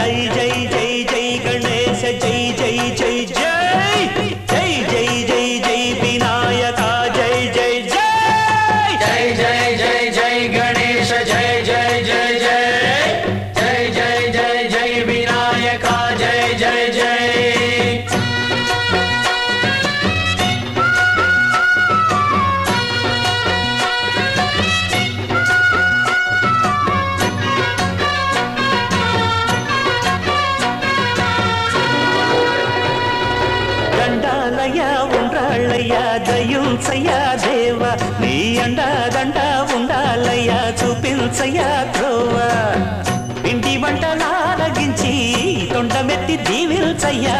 జై జై జై జై గణేశ జై జై జై జై జై జై జై జై వినాయక జై జై జై జై జై జై జై గణేశ జై జై జై జై జై జై జై జై వినాయక జై జై జై ఉండాలయ్యా దయుంచయ్యా దేవ నీ అండాదండ ఉండాలయ్యా చూపించయ్యా త్రోవ పిండి వంటలారగించి తొండమెత్తి దీవిల్చయ్యా